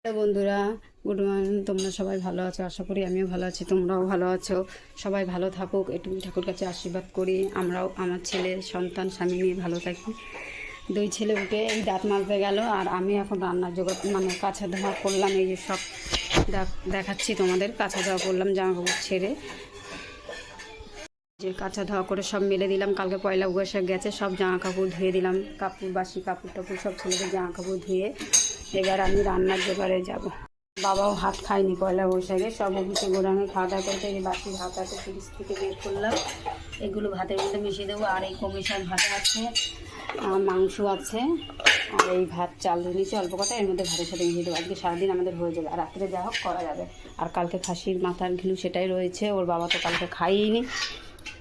Hello বন্ধুরা, good morning. তোমরা সবাই ভালো আছো, আশা করি আমিও ভালো আছি, তোমরাও ভালো আছো। সবাই ভালো থাকুক এটুকুই ঠাকুর কাছে আশীর্বাদ করি। আমরাও আমার ছেলে সন্তান স্বামী নিয়ে ভালো থাকি। দুই ছেলে উঠে এই দাঁত মাজতে গেল, আর আমি এখন রান্নার জগৎ কাছা ধোয়া করলাম। এই যে সব দেখাচ্ছি তোমাদের, কাছা ধোয়া করলাম, জামা কাপড় ছেড়ে যে কাঁচা ধোয়া করে সব মেলে দিলাম। কালকে পয়লা বৈশাখ গেছে, সব জামা কাপড় ধুয়ে দিলাম, বাসি কাপড় টাপড় সব ছেলেদের জামা কাপড় ধুয়ে এবার আমি রান্নার জোগাড়ে যাব। বাবাও ভাত খায়নি পয়লা বৈশাখে, সব অফিসে গোডাউনে খাওয়া দাওয়া করতে। এই বাসি ভাত আছে ফ্রিজ থেকে বের করলাম, এগুলো ভাতের মধ্যে মিশিয়ে দেবো। আর এই কমিশন ভাত আছে, মাংস আছে, আর এই ভাত চাল নিয়েছি অল্প কটা, এর মধ্যে ভাতের সাথে মিশিয়ে দেবো। আজকে সারাদিন আমাদের হয়ে যাবে, আর রাত্রে যা হোক করা যাবে। আর কালকে খাসির মাথার ঘিলু সেটাই রয়েছে, ওর বাবা তো কালকে খাইনি,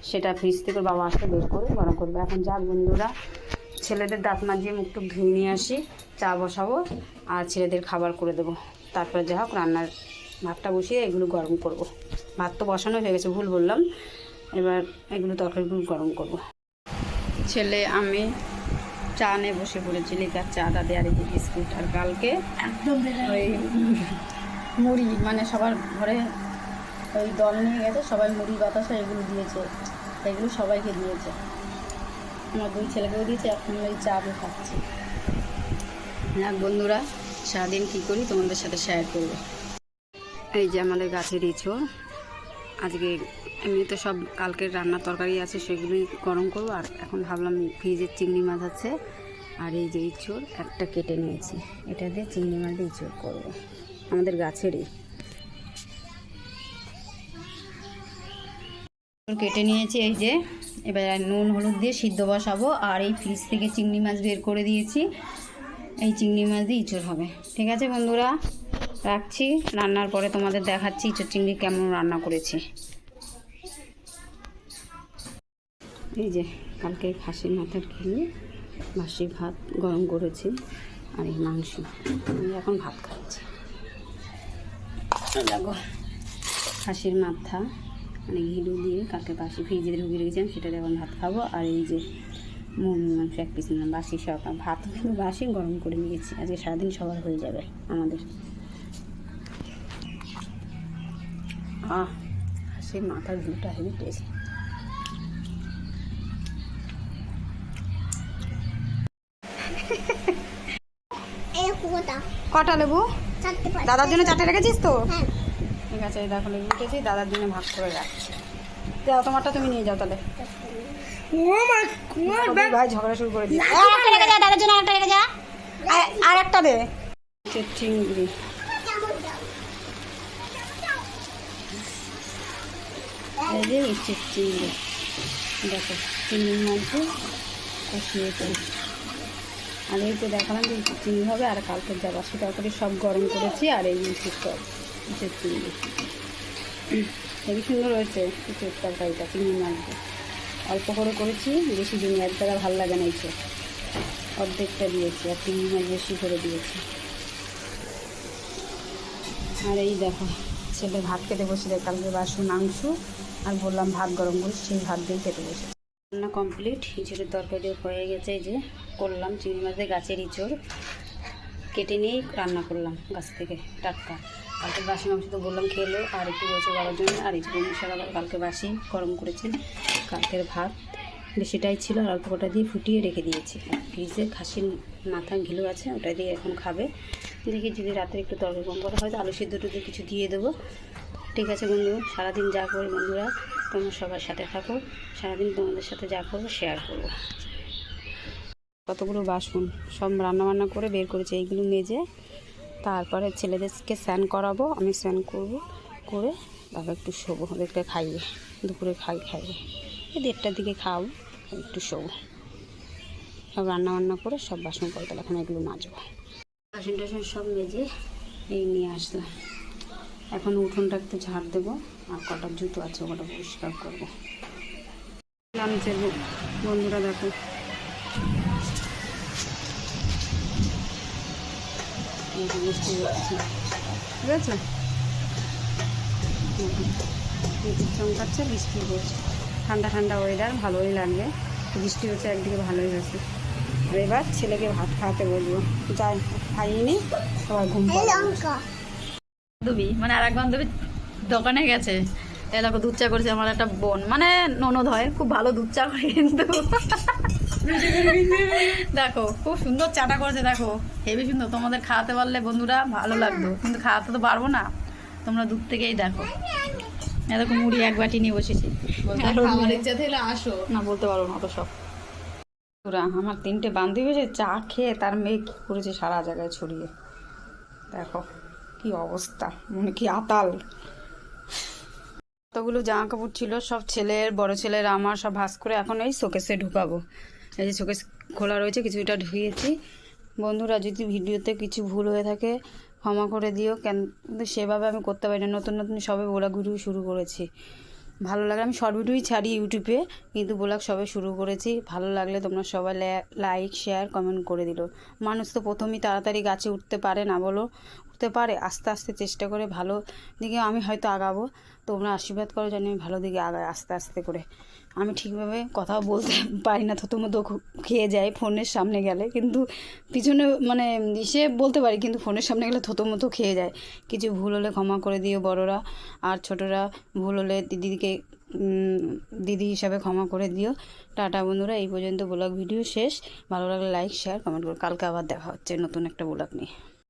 সেটা ফ্রিজ থেকে ওর বাবা আসতে বের করে গরম করবে। এখন যা বন্ধুরা, ছেলেদের দাঁত মাজিয়ে মুখ টুক ধুয়ে নিয়ে আসি, চা বসাবো আর ছেলেদের খাবার করে দেবো। তারপরে যা হোক রান্নার ভাতটা বসিয়ে এগুলো গরম করব। ভাত তো বসানো হয়ে গেছে, ভুল বললাম। এবার এগুলো তরকারিগুলো গরম করব। ছেলে আমি চা নিয়ে বসে পড়েছি, লিকার চা দাদে আর এই বিস্কুট। আর কালকে একদম ওই মুড়ি, সবার ঘরে ওই দল নিয়ে গেছে, সবাই মুড়ি বাতাসা এগুলো দিয়েছে, এগুলো সবাইকে দিয়েছে। আমার দুই ছেলেকেও দিয়েছে, এখন ওই চা খাচ্ছি। হ্যাঁ বন্ধুরা, সারাদিন কী করি তোমাদের সাথে শেয়ার করবো। এই যে আমাদের গাছের ইঁচড়, আজকে এমনি তো সব কালকের রান্নার তরকারি আছে, সেগুলোই গরম করবো। আর এখন ভাবলাম ফ্রিজের চিংড়ি মাছ আছে, আর এই যে ইঁচড় একটা কেটে নিয়েছি, এটা দিয়ে চিংড়ি মাছ দিয়ে ইঁচড় করবো, আমাদের গাছেরই। কেটে নিয়েছি এই যে, এবার নুন হলুদ দিয়ে সিদ্ধ বসাবো। আর এই ফ্রিজ থেকে চিংড়ি মাছ বের করে দিয়েছি, এই চিংড়ি মাছ দিয়ে ইঁচড় হবে। ঠিক আছে বন্ধুরা, রাখছি। রান্নার পরে তোমাদের দেখাচ্ছি ইঁচড় চিংড়ি কেমন রান্না করেছি। এই যে কালকে খাসির মাথার ঘিলু, বাসি ভাত গরম করেছি, আর এই মাংস। আমি এখন ভাত খাচ্ছি। দেখো খাসির মাথা ঘিলু দিয়ে কালকে বাসি ফ্রিজে ঢুকিয়ে রেখেছিলাম, সেটা এখন ভাত খাবো। আর এই যে মুরগি মাংস এক পিস নিলাম, বাসি সকাল ভাত কিন্তু বাসি গরম করে নিয়েছি, আজকে সারাদিন সবার হয়ে যাবে আমাদের। খাসির মাথার ঘিলুটা হেভি টেস্ট। কটা লেবু? দাদার জন্য 4টে রেখেছিস তো? ঠিক আছে, দেখো লেবু উঠেছি, দাদার জন্য ভাগ করে রাখছি। যাও তোমারটা তুমি নিয়ে যাও তাহলে। ভাই ঝগড়া শুরু করে দিচ্ছে, দাদার জন্য একটা রেখে যা, আর একটা দে। চিংড়ি এই যে ইচ্ছে চিংড়ি, দেখো চিংড়ির মধ্যে কষিয়েছি। আর এই তো দেখালাম যে চিংড়ি হবে, আর কালকের যা বাসি তরকারি সব গরম করেছি। আর এই ইচ্ছে চিংড়ি হেবি সুন্দর হয়েছে ইঁচড় তরকারিটা, চিংড়ি মাছ দিয়ে অল্প করে করেছি, বেশি দিন এক জায়গায় ভালো লাগে না, ইঁচড় অর্ধেকটা দিয়েছি, আর চিংড়ি মাছ বেশি করে দিয়েছি। আর এই দেখো ছেলে ভাত খেতে বসে দেয়, কালকে বাসি মাংস আর বললাম ভাত গরম করি, সেই ভাত দিয়ে খেতে বসে। রান্না কমপ্লিট, ইঁচড়ের তরকারি হয়ে গেছে। এই যে করলাম চিংড়ি মাছ দিয়ে গাছের ইঁচড় কেটে নিয়েই রান্না করলাম গাছ থেকে টাটকা। কালকে বাসি মাংস তো বললাম খেলো, আর একটু রয়েছে বাবার জন্য। আর এই যে মশলা কালকে বাসি গরম করেছি, কালকের ভাত বেশিটাই ছিল, আর অল্প কটা দিয়ে ফুটিয়ে রেখে দিয়েছি। ফ্রিজে খাসির মাথা ঘিলু আছে, ওটা দিয়ে এখন খাবে। দেখি যদি রাত্রে একটু তরকারি কম করা হয় তো আলু সিদ্ধ টুদ্ধ কিছু দিয়ে দেবো। ঠিক আছে বন্ধু, সারাদিন যা করি বন্ধুরা তোমরা সবার সাথে থাকো, সারাদিন তোমাদের সাথে যা করবো শেয়ার করবো। কতগুলো বাসন সব রান্নাবান্না করে বের করেছি, এইগুলো মেজে তারপরে ছেলেদেরকে স্নান করাবো, আমি স্নান করবো, করে তারপর একটু শোবো, ওদেরকে খাইয়ে দুপুরে খাইয়ে 1:30টার দিকে খাওয়াবো, একটু শোবো। সব রান্নাবান্না করে সব বাসন করে তাহলে এখন এগুলো মাজবো। বাসন টাসন সব মেজে এই নিয়ে আসলাম, এখন উঠোনটা একটু ঝাড় দেবো, আর কটা জুতো আছে ওটা পরিষ্কার করবো। নামছে বন্ধুরা, দেখো বৃষ্টি হচ্ছে, ঠিক আছে, চমকাচ্ছে, বৃষ্টি হচ্ছে, ঠান্ডা ঠান্ডা ওয়েদার, ভালোই লাগবে। বৃষ্টি হচ্ছে একদিকে, ভালোই হয়েছে। আর এবার ছেলেকে ভাত খাওয়াতে বলবো, যাই খাইনি, সবাই ঘুম বান্ধবী মানে আর এক বান্ধবী দোকানে গেছে। এ দেখো দুধ চা করেছে আমার একটা বোন, মানে ননদ হয়, খুব ভালো দুধ চা করে কিন্তু দেখো খুব সুন্দর চাটা করেছে, দেখো হেবি সুন্দর। তোমাদের খাওয়াতে পারলে বন্ধুরা ভালো লাগতো, কিন্তু খাওয়াতে তো পারবো না, তোমরা দূর থেকেই দেখো। এরকম মুড়ি এক বাটি নিয়ে বসেছি, আসো না বলতে পারবো না অত সব। আমার 3টে বান্ধবী হয়েছে, চা খেয়ে তার মেয়ে কী করেছে সারা জায়গায় ছড়িয়ে, দেখো কি অবস্থা, মানে কি আতাল। কতগুলো জামা কাপড় ছিল, সব ছেলের, বড় ছেলের, আমার সব ভাঁজ করে এখন এই শোকেসে ঢুকাবো। এই যে শোকেস খোলা রয়েছে, কিছুটা ঢুকিয়েছি। বন্ধুরা যদি ভিডিওতে কিছু ভুল হয়ে থাকে ক্ষমা করে দিও, কিন্তু সেভাবে আমি করতে পারি না, নতুন নতুন সবে ব্লগ ভিডিও শুরু করেছি। ভালো লাগে, আমি শর্ট ভিডিওই ছাড়ি ইউটিউবে, কিন্তু ব্লগ সবে শুরু করেছি। ভালো লাগলে তোমরা সবাই লাইক শেয়ার কমেন্ট করে দিল। মানুষ তো প্রথমেই তাড়াতাড়ি গাছে উঠতে পারে না, বলো, উঠতে পারে, আস্তে আস্তে চেষ্টা করে ভালো দিকে আমি হয়তো আগাবো। তোমরা আশীর্বাদ করো যেন আমি ভালো দিকে আগাই আস্তে আস্তে করে। আমি ঠিকভাবে কথাও বলতে পারি না, থতমতো খেয়ে যাই ফোনের সামনে গেলে, কিন্তু পিছনে মানে বলতে পারি, কিন্তু ফোনের সামনে গেলে থতমতো খেয়ে যায়। কিছু ভুল হলে ক্ষমা করে দিও বড়রা, আর ছোটরা ভুল হলে দিদি হিসাবে ক্ষমা করে দিও। টাটা বন্ধুরা, এই পর্যন্ত ব্লগ ভিডিও শেষ। ভালো লাগলে লাইক শেয়ার কমেন্ট করো। কালকে আবার দেখা হচ্ছে নতুন একটা ব্লগ নিয়ে।